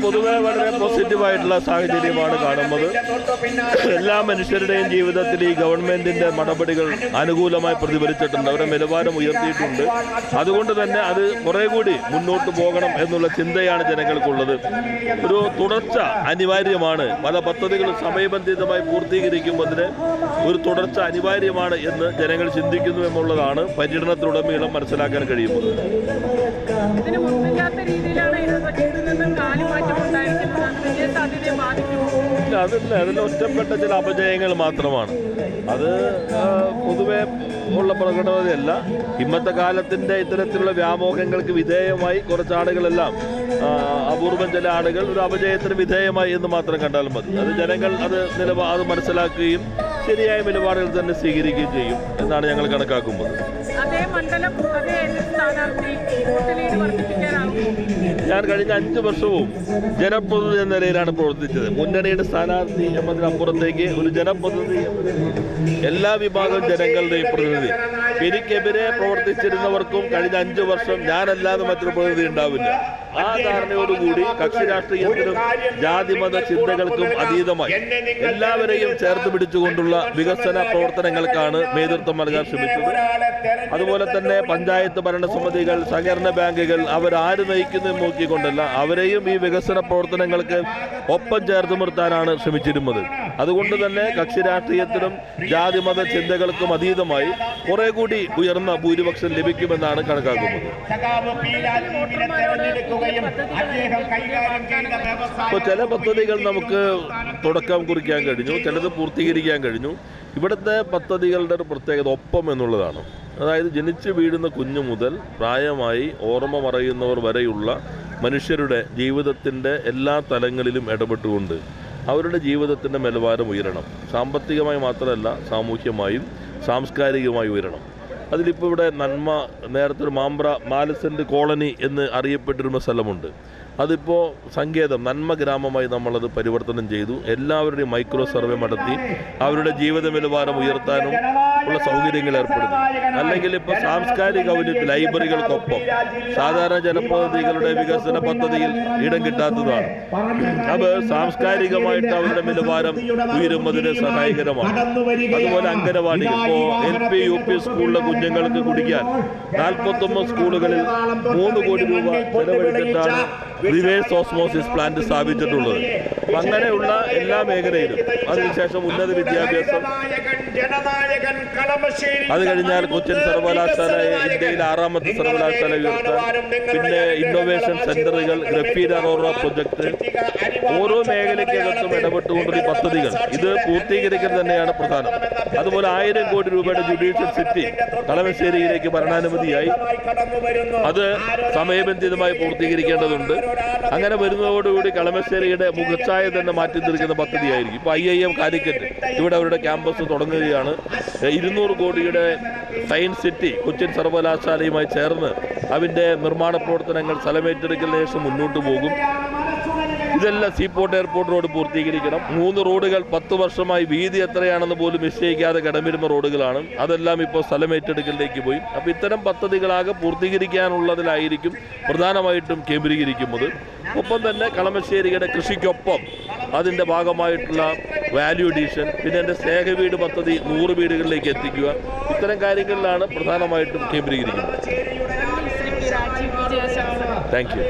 പൊതുവെ വളരെ പോസിറ്റീവായിട്ടുള്ള സാഹചര്യമാണ് കാണുന്നത്. എല്ലാ മനുഷ്യരുടെയും ജീവിതത്തിൽ ഈ ഗവൺമെന്റിന്റെ നടപടികൾ അനുകൂലമായി പ്രതിഫലിച്ചിട്ടുണ്ട്, അവരുടെ നിലവാരം ഉയർത്തിയിട്ടുണ്ട്. അതുകൊണ്ട് തന്നെ അത് കുറെ കൂടി മുന്നോട്ട് പോകണം എന്നുള്ള ചിന്തയാണ് ജനങ്ങൾക്കുള്ളത്. ഒരു തുടർച്ച അനിവാര്യമാണ്. പല പദ്ധതികളും സമയബന്ധിതമായി പൂർത്തീകരിക്കുമ്പോൾ ഒരു തുടർച്ച അനിവാര്യമാണ് എന്ന് ജനങ്ങൾ ചിന്തിക്കുന്നു എന്നുള്ളതാണ് പര്യടനത്തിലുടനീളം മനസ്സിലാക്കാൻ കഴിയുന്നത്. അതില്ല, അതിൽ ഒറ്റപ്പെട്ട ചില അപജയങ്ങൾ മാത്രമാണ്. അത് പൊതുവെ ഉള്ള പ്രകടനതയല്ല. ഇന്നത്തെ കാലത്തിന്റെ ഇത്തരത്തിലുള്ള വ്യാമോഹങ്ങൾക്ക് വിധേയമായി കുറച്ചാളുകളെല്ലാം, അപൂർവം ചില ആളുകൾ ഒരു അപജയത്തിന് വിധേയമായി എന്ന് മാത്രം കണ്ടാൽ മതി. അത് ജനങ്ങൾ അത് മനസ്സിലാക്കുകയും ശരിയായ നിലപാടുകൾ തന്നെ സ്വീകരിക്കുകയും ചെയ്യും എന്നാണ് ഞങ്ങൾ കണക്കാക്കുന്നത്. ഞാൻ കഴിഞ്ഞ 5 വർഷവും ജനപ്രതിനിധി എന്ന നിലയിലാണ് പ്രവർത്തിച്ചത്. മുന്നണിയുടെ സ്ഥാനാർത്ഥി എന്നതിനപ്പുറത്തേക്ക് ഒരു ജനപ്രതിനിധി, എല്ലാ വിഭാഗം ജനങ്ങളുടെയും പ്രതിനിധി. എനിക്കെതിരെ പ്രവർത്തിച്ചിരുന്നവർക്കും കഴിഞ്ഞ 5 വർഷം ഞാനല്ലാതെ മറ്റൊരു പ്രതിനിധി ഉണ്ടാവില്ല. ആ ധാരണയോടുകൂടി കക്ഷി രാഷ്ട്രീയത്തിനും ജാതിമത ചിന്തകൾക്കും അതീതമായി എല്ലാവരെയും ചേർത്ത് പിടിച്ചുകൊണ്ടുള്ള വികസന പ്രവർത്തനങ്ങൾക്കാണ് നേതൃത്വം നൽകാൻ ശ്രമിച്ചത്. അതുപോലെ തന്നെ പഞ്ചായത്ത് ഭരണസമിതികൾ, സഹകരണ ബാങ്കുകൾ അവരാര് നയിക്കുന്നത് നോക്കിക്കൊണ്ടല്ല, അവരെയും ഈ വികസന പ്രവർത്തനങ്ങൾക്ക് ഒപ്പം ചേർത്ത് നിർത്താനാണ് ശ്രമിച്ചിരുന്നത്. അതുകൊണ്ട് തന്നെ കക്ഷി രാഷ്ട്രീയത്തിനും ജാതിമത ചിന്തകൾക്കും അതീതമായി കുറെ കൂടി ഉയർന്ന ഭൂരിപക്ഷം ലഭിക്കുമെന്നാണ് കണക്കാക്കുന്നത്. ഇപ്പോൾ ചില പദ്ധതികൾ നമുക്ക് തുടക്കം കുറിക്കാൻ കഴിഞ്ഞു, ചിലത് പൂർത്തീകരിക്കാൻ കഴിഞ്ഞു. ഇവിടുത്തെ പദ്ധതികളുടെ ഒരു പ്രത്യേകത ഒപ്പം എന്നുള്ളതാണ്. അതായത് ജനിച്ചു വീഴുന്ന കുഞ്ഞു മുതൽ പ്രായമായി ഓർമ്മ മറയുന്നവർ വരെയുള്ള മനുഷ്യരുടെ ജീവിതത്തിൻ്റെ എല്ലാ തലങ്ങളിലും ഇടപെട്ടുകൊണ്ട് അവരുടെ ജീവിതത്തിൻ്റെ നിലവാരം ഉയരണം. സാമ്പത്തികമായി മാത്രമല്ല, സാമൂഹ്യമായും സാംസ്കാരികമായി ഉയരണം. അതിലിപ്പോൾ ഇവിടെ നന്മ, നേരത്തെ ഒരു മാലസെൻ്റ് കോളനി എന്ന് അറിയപ്പെട്ടിരുന്ന സ്ഥലമുണ്ട്. അതിപ്പോൾ സങ്കേതം നന്മ ഗ്രാമമായി നമ്മളത് പരിവർത്തനം ചെയ്തു. എല്ലാവരുടെയും മൈക്രോ സർവേ നടത്തി അവരുടെ ജീവിത നിലവാരം ഉയർത്താനും ഉള്ള സൗകര്യങ്ങൾ ഏർപ്പെടുത്തി. അല്ലെങ്കിൽ ഇപ്പോൾ സാംസ്കാരിക ഔന്നത്യം ലൈബ്രറികൾക്കൊപ്പം സാധാരണ ജനപ്രതിനിധികളുടെ വികസന പദ്ധതിയിൽ ഇടം കിട്ടാത്തതാണ്. അത് സാംസ്കാരികമായിട്ട് അവരുടെ നിലവാരം ഉയരുന്നതിന് സഹായകരമാണ്. അതുപോലെ അംഗനവാടികൾ, ഇപ്പോൾ LP UP സ്കൂളിലെ കുഞ്ഞുങ്ങൾക്ക് കുടിക്കാൻ 49 സ്കൂളുകളിൽ 3 കോടി രൂപ ചെലവഴിച്ചിട്ടാണ് റിവേഴ്സ് ഓസ്മോസിസ് പ്ലാന്റ് സ്ഥാപിച്ചിട്ടുള്ളത്. അങ്ങനെയുള്ള എല്ലാ മേഖലയിലും, അതിനുശേഷം ഉന്നത വിദ്യാഭ്യാസം, അത് കഴിഞ്ഞാൽ കൊച്ചിൻ സർവകലാശാലയെ ഇന്ത്യയിലെ 6ാമത്തെ സർവകലാശാല ഉയർത്താൻ, പിന്നെ ഇന്നോവേഷൻ സെന്ററുകൾ, ഗ്രഫീൻ അറോറ പ്രൊജക്ട്, ഓരോ മേഖലയ്ക്കകത്തും ഇടപെട്ടുകൊണ്ടുള്ള പദ്ധതികൾ ഇത് പൂർത്തീകരിക്കൽ തന്നെയാണ് പ്രധാനം. അതുപോലെ 1000 കോടി രൂപയുടെ ജുഡീഷ്യൽ സിറ്റി കളമശ്ശേരിയിലേക്ക് ഭരണാനുമതിയായി, അത് സമയബന്ധിതമായി പൂർത്തീകരിക്കേണ്ടതുണ്ട്. അങ്ങനെ വരുന്നതോടുകൂടി കളമശ്ശേരിയുടെ മുഖച്ഛായ തന്നെ മാറ്റി തീർക്കുന്ന പദ്ധതിയായിരിക്കും. ഇപ്പോൾ IIM കാലിക്കറ്റ് ഇവിടെ അവരുടെ ക്യാമ്പസ് തുടങ്ങുകയാണ്. 200 കോടിയുടെ സയൻസ് സിറ്റി കൊച്ചിൻ സർവകലാശാലയുമായി ചേർന്ന് അതിൻ്റെ നിർമ്മാണ പ്രവർത്തനങ്ങൾ സ്ഥലമേറ്റെടുക്കലിന് ശേഷം മുന്നോട്ട് പോകും. ഇതെല്ലാം സീപോർട്ട് എയർപോർട്ട് റോഡ് പൂർത്തീകരിക്കണം. 3 റോഡുകൾ 10 വർഷമായി വീതി എത്രയാണെന്ന് പോലും നിശ്ചയിക്കാതെ കടമിരുന്ന റോഡുകളാണ്. അതെല്ലാം ഇപ്പോൾ സ്ഥലമേറ്റെടുക്കലിലേക്ക് പോയി. അപ്പോൾ ഇത്തരം പദ്ധതികളാകെ പൂർത്തീകരിക്കാനുള്ളതിലായിരിക്കും പ്രധാനമായിട്ടും കേന്ദ്രീകരിക്കുന്നത്. ഒപ്പം തന്നെ കളമശ്ശേരിയുടെ കൃഷിക്കൊപ്പം അതിൻ്റെ ഭാഗമായിട്ടുള്ള വാല്യൂ അഡീഷൻ, പിന്നെ എൻ്റെ സ്നേഹവീട് പദ്ധതി 100 വീടുകളിലേക്ക് എത്തിക്കുക, ഇത്തരം കാര്യങ്ങളിലാണ് പ്രധാനമായിട്ടും കേന്ദ്രീകരിക്കുന്നത്. Thank you.